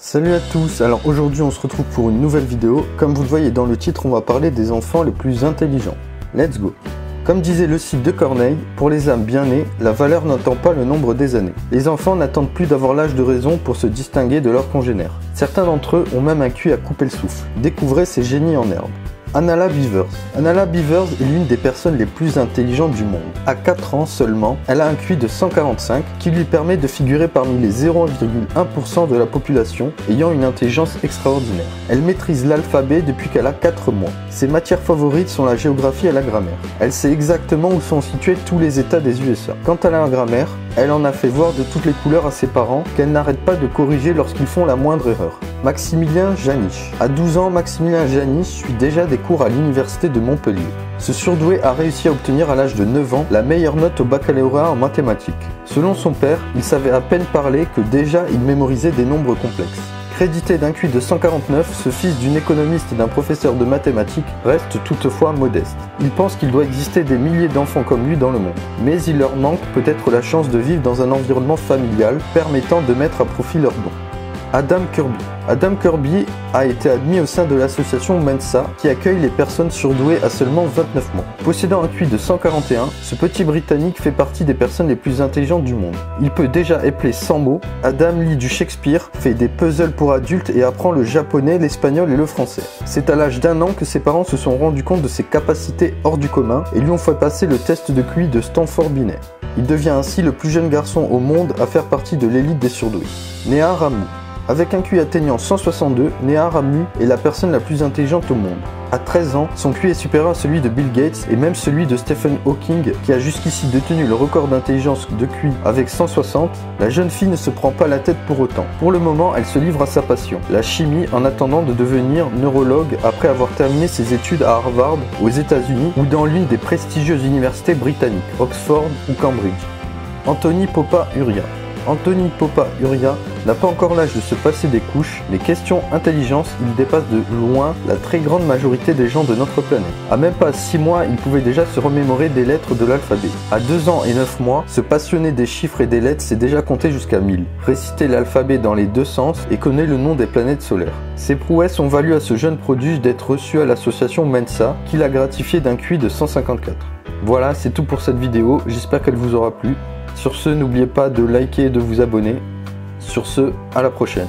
Salut à tous, alors aujourd'hui on se retrouve pour une nouvelle vidéo. Comme vous le voyez dans le titre, on va parler des enfants les plus intelligents. Let's go! Comme disait le site de Corneille, pour les âmes bien nées, la valeur n'attend pas le nombre des années. Les enfants n'attendent plus d'avoir l'âge de raison pour se distinguer de leurs congénères. Certains d'entre eux ont même un QI à couper le souffle. Découvrez ces génies en herbe. Anala Beavers. Anala Beavers est l'une des personnes les plus intelligentes du monde. À 4 ans seulement, elle a un QI de 145 qui lui permet de figurer parmi les 0,1% de la population ayant une intelligence extraordinaire. Elle maîtrise l'alphabet depuis qu'elle a 4 mois. Ses matières favorites sont la géographie et la grammaire. Elle sait exactement où sont situés tous les États des USA. Quant à la grammaire, elle en a fait voir de toutes les couleurs à ses parents qu'elle n'arrête pas de corriger lorsqu'ils font la moindre erreur. Maximilien Janich. À 12 ans, Maximilien Janich suit déjà des cours à l'université de Montpellier. Ce surdoué a réussi à obtenir à l'âge de 9 ans la meilleure note au baccalauréat en mathématiques. Selon son père, il savait à peine parler que déjà il mémorisait des nombres complexes. Crédité d'un QI de 149, ce fils d'une économiste et d'un professeur de mathématiques reste toutefois modeste. Il pense qu'il doit exister des milliers d'enfants comme lui dans le monde, mais il leur manque peut-être la chance de vivre dans un environnement familial permettant de mettre à profit leurs dons. Adam Kirby. Adam Kirby a été admis au sein de l'association Mensa qui accueille les personnes surdouées à seulement 29 mois. Possédant un QI de 141, ce petit Britannique fait partie des personnes les plus intelligentes du monde. Il peut déjà épeler 100 mots, Adam lit du Shakespeare, fait des puzzles pour adultes et apprend le japonais, l'espagnol et le français. C'est à l'âge d'1 an que ses parents se sont rendus compte de ses capacités hors du commun et lui ont fait passer le test de QI de Stanford Binet. Il devient ainsi le plus jeune garçon au monde à faire partie de l'élite des surdoués. Néha Ramu. Avec un QI atteignant 162, Néha Ramu est la personne la plus intelligente au monde. À 13 ans, son QI est supérieur à celui de Bill Gates et même celui de Stephen Hawking qui a jusqu'ici détenu le record d'intelligence de QI avec 160. La jeune fille ne se prend pas la tête pour autant. Pour le moment, elle se livre à sa passion, la chimie, en attendant de devenir neurologue après avoir terminé ses études à Harvard, aux États-Unis ou dans l'une des prestigieuses universités britanniques, Oxford ou Cambridge. Anthony Popa Uriah. Anthony Popa Uriah n'a pas encore l'âge de se passer des couches, mais question intelligence, il dépasse de loin la très grande majorité des gens de notre planète. À même pas 6 mois, il pouvait déjà se remémorer des lettres de l'alphabet. À 2 ans et 9 mois, se passionner des chiffres et des lettres sait déjà compter jusqu'à 1000, réciter l'alphabet dans les deux sens et connaît le nom des planètes solaires. Ces prouesses ont valu à ce jeune prodige d'être reçu à l'association Mensa, qui l'a gratifié d'un QI de 154. Voilà, c'est tout pour cette vidéo, j'espère qu'elle vous aura plu. Sur ce, n'oubliez pas de liker et de vous abonner. Sur ce, à la prochaine.